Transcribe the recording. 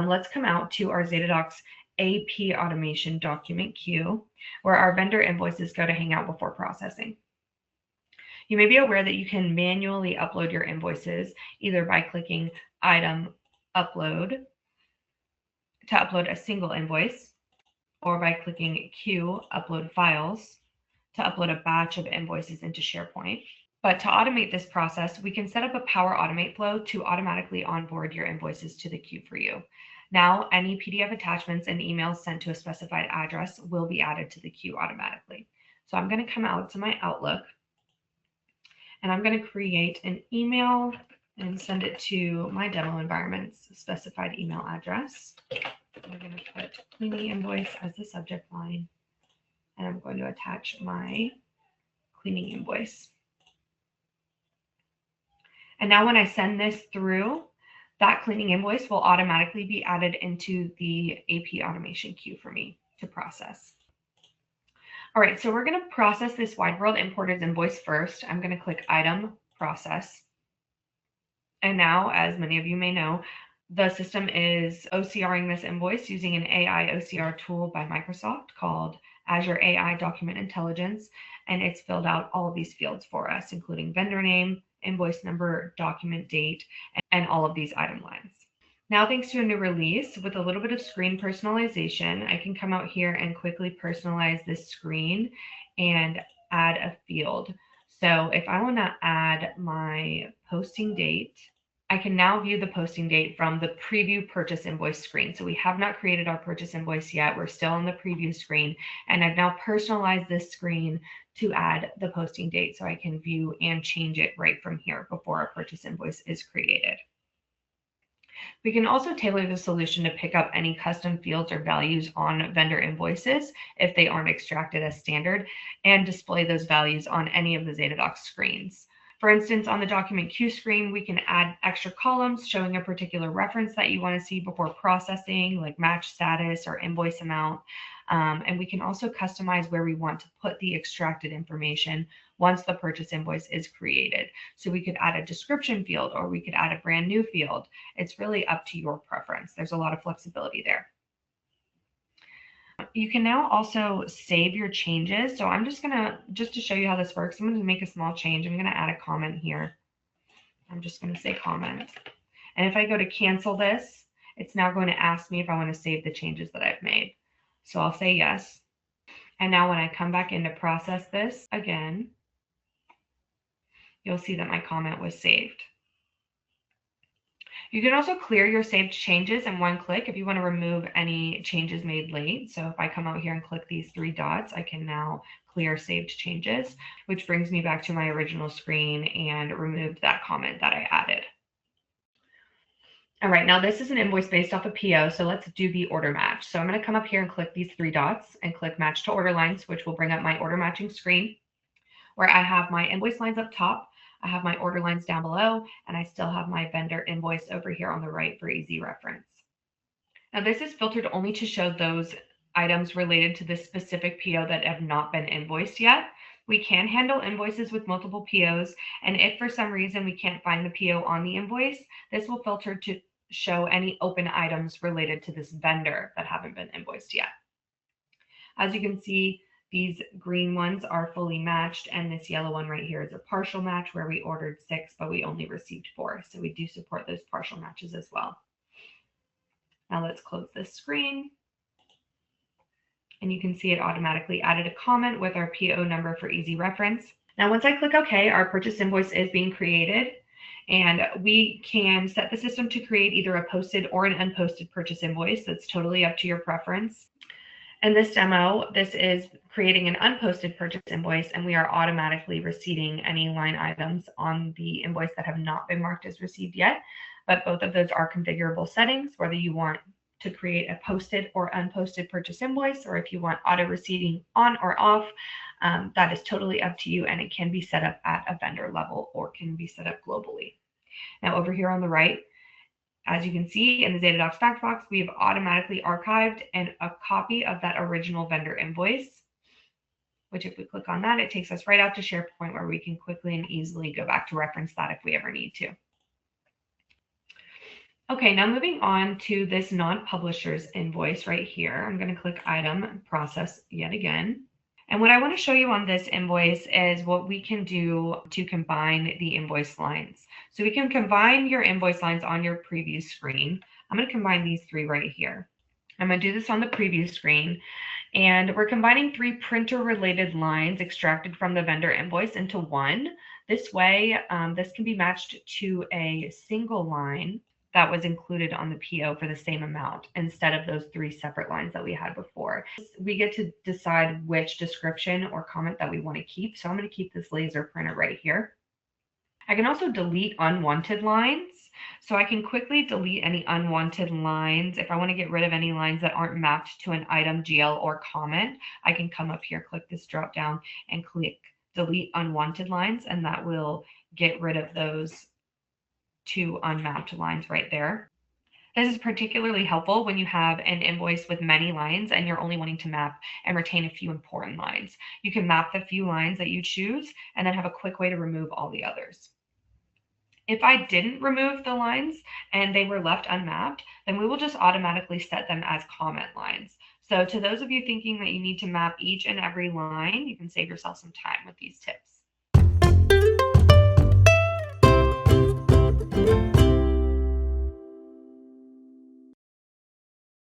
let's come out to our Zetadocs AP Automation document queue, where our vendor invoices go to hang out before processing. You may be aware that you can manually upload your invoices either by clicking Item Upload to upload a single invoice, or by clicking Queue Upload Files to upload a batch of invoices into SharePoint. But to automate this process, we can set up a Power Automate flow to automatically onboard your invoices to the queue for you. Now, any PDF attachments and emails sent to a specified address will be added to the queue automatically. So I'm going to come out to my Outlook, and I'm going to create an email and send it to my demo environment's specified email address. We're going to put cleaning invoice as the subject line, and I'm going to attach my cleaning invoice. And now when I send this through, that cleaning invoice will automatically be added into the AP automation queue for me to process. All right, so we're going to process this Wide World Importers invoice first. I'm going to click Item, Process. And now, as many of you may know, the system is OCRing this invoice using an AI OCR tool by Microsoft called Azure AI Document Intelligence, and it's filled out all of these fields for us, including vendor name, invoice number, document date, and all of these item lines. Now, thanks to a new release with a little bit of screen personalization, I can come out here and quickly personalize this screen and add a field. So if I want to add my posting date, I can now view the posting date from the preview purchase invoice screen. So we have not created our purchase invoice yet. We're still on the preview screen, and I've now personalized this screen to add the posting date so I can view and change it right from here before our purchase invoice is created. We can also tailor the solution to pick up any custom fields or values on vendor invoices if they aren't extracted as standard, and display those values on any of the Zetadocs screens. For instance, on the document queue screen, we can add extra columns showing a particular reference that you want to see before processing, like match status or invoice amount. And we can also customize where we want to put the extracted information once the purchase invoice is created. So we could add a description field, or we could add a brand new field. It's really up to your preference. There's a lot of flexibility there. You can now also save your changes. So I'm just to show you how this works, I'm going to make a small change. I'm going to add a comment here. I'm just going to say comment. And if I go to cancel this, it's now going to ask me if I want to save the changes that I've made. So I'll say yes. And now when I come back in to process this again, you'll see that my comment was saved. You can also clear your saved changes in one click if you want to remove any changes made late. So if I come out here and click these three dots, I can now clear saved changes, which brings me back to my original screen and removed that comment that I added. All right, now this is an invoice based off a PO, so let's do the order match. So I'm going to come up here and click these three dots and click Match to Order Lines, which will bring up my order matching screen, where I have my invoice lines up top, I have my order lines down below, and I still have my vendor invoice over here on the right for easy reference. Now this is filtered only to show those items related to this specific PO that have not been invoiced yet. We can handle invoices with multiple POs, and if for some reason we can't find the PO on the invoice, this will filter to show any open items related to this vendor that haven't been invoiced yet. As you can see, these green ones are fully matched, and this yellow one right here is a partial match where we ordered 6, but we only received 4. So we do support those partial matches as well. Now let's close this screen. And you can see it automatically added a comment with our PO number for easy reference. Now, once I click OK, our purchase invoice is being created, and we can set the system to create either a posted or an unposted purchase invoice. That's totally up to your preference. In this demo, this is creating an unposted purchase invoice, and we are automatically receiving any line items on the invoice that have not been marked as received yet. But both of those are configurable settings, whether you want to create a posted or unposted purchase invoice, or if you want auto receiving on or off, that is totally up to you, and it can be set up at a vendor level or can be set up globally. Now over here on the right, as you can see in the Zetadocs fact box, we've automatically archived a copy of that original vendor invoice, which if we click on that, it takes us right out to SharePoint, where we can quickly and easily go back to reference that if we ever need to. Okay, now moving on to this non-publisher's invoice right here. I'm going to click Item, Process yet again. And what I want to show you on this invoice is what we can do to combine the invoice lines. So we can combine your invoice lines on your preview screen. I'm going to combine these three right here. I'm going to do this on the preview screen. And we're combining three printer-related lines extracted from the vendor invoice into one. This way, this can be matched to a single line that was included on the PO for the same amount instead of those three separate lines that we had before. We get to decide which description or comment that we want to keep. So I'm going to keep this laser printer right here. I can also delete unwanted lines. So I can quickly delete any unwanted lines. If I want to get rid of any lines that aren't mapped to an item, GL, or comment, I can come up here, click this drop down, and click delete unwanted lines, and that will get rid of those two unmapped lines right there. This is particularly helpful when you have an invoice with many lines and you're only wanting to map and retain a few important lines. You can map the few lines that you choose and then have a quick way to remove all the others. If I didn't remove the lines and they were left unmapped, then we will just automatically set them as comment lines. So to those of you thinking that you need to map each and every line, you can save yourself some time with these tips.